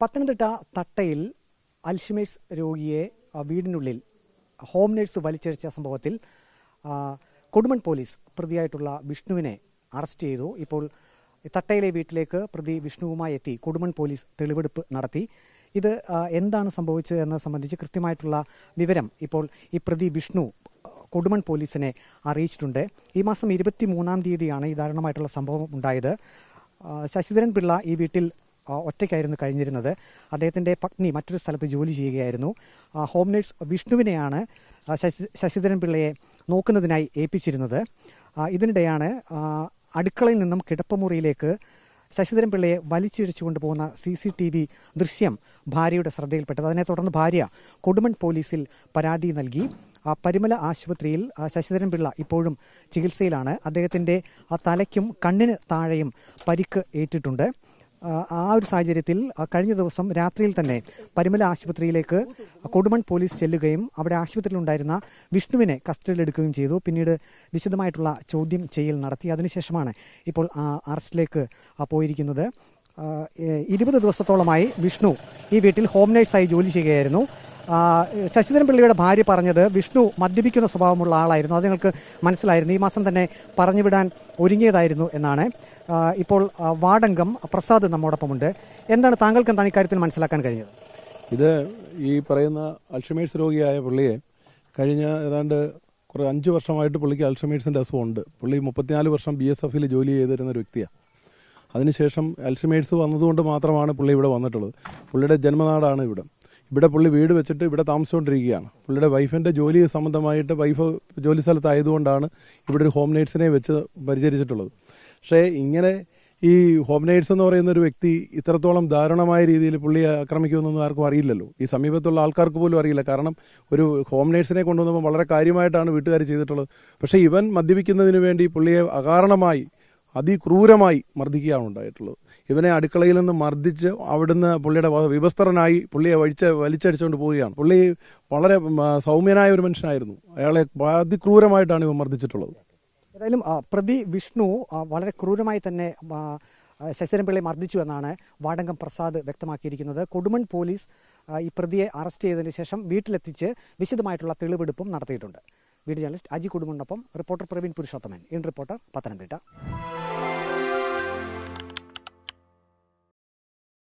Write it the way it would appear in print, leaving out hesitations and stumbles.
Pathanamthitta തട്ടയിൽ Alzheimer's രോഗിയെ വീടിനുള്ളിൽ home nurse വലിച്ചിഴച്ച സംഭവത്തിൽ കൊടുമൺ പോലീസ് പ്രതിയായിട്ടുള്ള വിഷ്ണുവിനെ അറസ്റ്റ് ചെയ്തു. ഇപ്പോൾ തട്ടയിലെ വീട്ടിലേക്ക് പ്രതി വിഷ്ണുവുമായി എത്തി കൊടുമൺ പോലീസ് തെളിവെടുപ്പ് നടത്തി. ഇത് എന്താണ് സംഭവിച്ചത് എന്നത് സംബന്ധിച്ച് കൃത്യമായിട്ടുള്ള വിവരം ഇപ്പോൾ ഈ പ്രതി വിഷ്ണു കൊടുമൺ പോലീസിനെ അറിയിച്ചിട്ടുണ്ട്. ഈ മാസം 23-ാം തീയതിയാണ് ഈ ദാരുണമായിട്ടുള്ള സംഭവം ഉണ്ടായത്. ശശിധരൻ പിള്ള ഈ വീട്ടിൽ ഒറ്റയ്ക്കായിരുന്നു കഴിഞ്ഞിരുന്നത്. അദ്ദേഹത്തിൻ്റെ പത്നി മറ്റൊരു സ്ഥലത്ത് ജോലി ചെയ്യുകയായിരുന്നു. ഹോം നേഴ്സ് വിഷ്ണുവിനെയാണ് ശശിധരൻ പിള്ളയെ നോക്കുന്നതിനായി ഏൽപ്പിച്ചിരുന്നത്. ഇതിനിടെയാണ് അടുക്കളയിൽ നിന്നും കിടപ്പുമുറിയിലേക്ക് ശശിധരൻ പിള്ളയെ വലിച്ചിഴച്ചു കൊണ്ടുപോകുന്ന CCTV ദൃശ്യം ഭാര്യയുടെ ശ്രദ്ധയിൽപ്പെട്ടത്. അതിനെ തുടർന്ന് ഭാര്യ കൊടുമൺ പോലീസിൽ പരാതി നൽകി. പരിമല ആശുപത്രിയിൽ ശശിധരൻ പിള്ള ഇപ്പോഴും ചികിത്സയിലാണ്. അദ്ദേഹത്തിൻ്റെ തലയ്ക്കും കണ്ണിന് താഴെയും പരിക്ക് ഏറ്റിട്ടുണ്ട്. ആ ഒരു സാഹചര്യത്തിൽ കഴിഞ്ഞ ദിവസം രാത്രിയിൽ തന്നെ പരിമല ആശുപത്രിയിലേക്ക് കൊടുമൺ പോലീസ് ചെല്ലുകയും അവിടെ ആശുപത്രിയിലുണ്ടായിരുന്ന വിഷ്ണുവിനെ കസ്റ്റഡിയിലെടുക്കുകയും ചെയ്തു. പിന്നീട് വിശദമായിട്ടുള്ള ചോദ്യം ചെയ്യൽ നടത്തി. അതിനുശേഷമാണ് ഇപ്പോൾ അറസ്റ്റിലേക്ക് പോയിരിക്കുന്നത്. 20 ദിവസത്തോളമായി വിഷ്ണു ഈ വീട്ടിൽ ഹോം നേഴ്സായി ജോലി ചെയ്യുകയായിരുന്നു. ശശിധരൻ പിള്ളയുടെ ഭാര്യ പറഞ്ഞത് വിഷ്ണു മദ്യപിക്കുന്ന സ്വഭാവമുള്ള ആളായിരുന്നു. അത് നിങ്ങൾക്ക് മനസ്സിലായിരുന്നു. ഈ മാസം തന്നെ പറഞ്ഞുവിടാൻ ഒരുങ്ങിയതായിരുന്നു എന്നാണ്. ഇപ്പോൾ വാർഡംഗം പ്രസാദ് നമ്മോടൊപ്പമുണ്ട്. എന്താണ് ഇക്കാര്യത്തിൽ മനസ്സിലാക്കാൻ കഴിഞ്ഞത്? ഇത് ഈ പറയുന്ന അൽഷിമേഴ്സ് രോഗിയായ പുള്ളിയെ കഴിഞ്ഞ ഏതാണ്ട് 5 വർഷമായിട്ട് പുള്ളിക്ക് അൽഷിമേഴ്സിൻ്റെ അസുഖമുണ്ട്. പുള്ളി 34 വർഷം BSFൽ ജോലി ചെയ്തിരുന്ന ഒരു വ്യക്തിയാണ്. അതിനുശേഷം അൽഷിമേഴ്സ് വന്നതുകൊണ്ട് മാത്രമാണ് പുള്ളി ഇവിടെ വന്നിട്ടുള്ളത്. പുള്ളിയുടെ ജന്മനാടാണ് ഇവിടെ. ഇവിടെ പുള്ളി വീട് വെച്ചിട്ട് ഇവിടെ താമസിച്ചുകൊണ്ടിരിക്കുകയാണ്. പുള്ളിയുടെ വൈഫിൻ്റെ ജോലി സംബന്ധമായിട്ട് വൈഫ് ജോലി സ്ഥലത്തായതുകൊണ്ടാണ് ഇവിടെ ഒരു ഹോം നേഴ്സിനെ വെച്ച് പരിചരിച്ചിട്ടുള്ളത്. പക്ഷേ ഇങ്ങനെ ഈ ഹോം നേഴ്സ് എന്ന് പറയുന്ന ഒരു വ്യക്തി ഇത്രത്തോളം ദാരുണമായ രീതിയിൽ പുള്ളിയെ ആക്രമിക്കുമെന്നൊന്നും ആർക്കും അറിയില്ലല്ലോ. ഈ സമീപത്തുള്ള ആൾക്കാർക്ക് പോലും അറിയില്ല. കാരണം ഒരു ഹോം നേഴ്സിനെ കൊണ്ടുവന്നപ്പോൾ വളരെ കാര്യമായിട്ടാണ് വീട്ടുകാർ ചെയ്തിട്ടുള്ളത്. പക്ഷേ ഇവൻ മദ്യപിക്കുന്നതിന് വേണ്ടി പുള്ളിയെ അകാരണമായി അതിക്രൂരമായി മർദ്ദിക്കുകയാണ് ഉണ്ടായിട്ടുള്ളത്. ഇവനെ അടുക്കളയിൽ നിന്ന് മർദ്ദിച്ച് അവിടുന്ന് പുള്ളിയുടെ വിവസ്ത്രനായി പുള്ളിയെ വലിച്ചടിച്ചുകൊണ്ട് പോവുകയാണ്. പുള്ളി വളരെ സൗമ്യനായ ഒരു മനുഷ്യനായിരുന്നു. അയാളെ അതിക്രൂരമായിട്ടാണ് ഇവൻ മർദ്ദിച്ചിട്ടുള്ളത്. ഏതായാലും പ്രതി വിഷ്ണു വളരെ ക്രൂരമായി തന്നെ ശശിധരൻ പിള്ളയെ മർദ്ദിച്ചു എന്നാണ് വാർഡംഗം പ്രസാദ് വ്യക്തമാക്കിയിരിക്കുന്നത്. കൊടുമൺ പോലീസ് ഈ പ്രതിയെ അറസ്റ്റ് ചെയ്തതിനു ശേഷം വീട്ടിലെത്തിച്ച് വിശദമായിട്ടുള്ള തെളിവെടുപ്പും നടത്തിയിട്ടുണ്ട്. വീഡിയോ ജേർണലിസ്റ്റ് അജി കൊടുമണിനൊപ്പം റിപ്പോർട്ടർ പ്രവീൺ പുരുഷോത്തമൻ, ഇൻ റിപ്പോർട്ടർ, പത്തനംതിട്ട.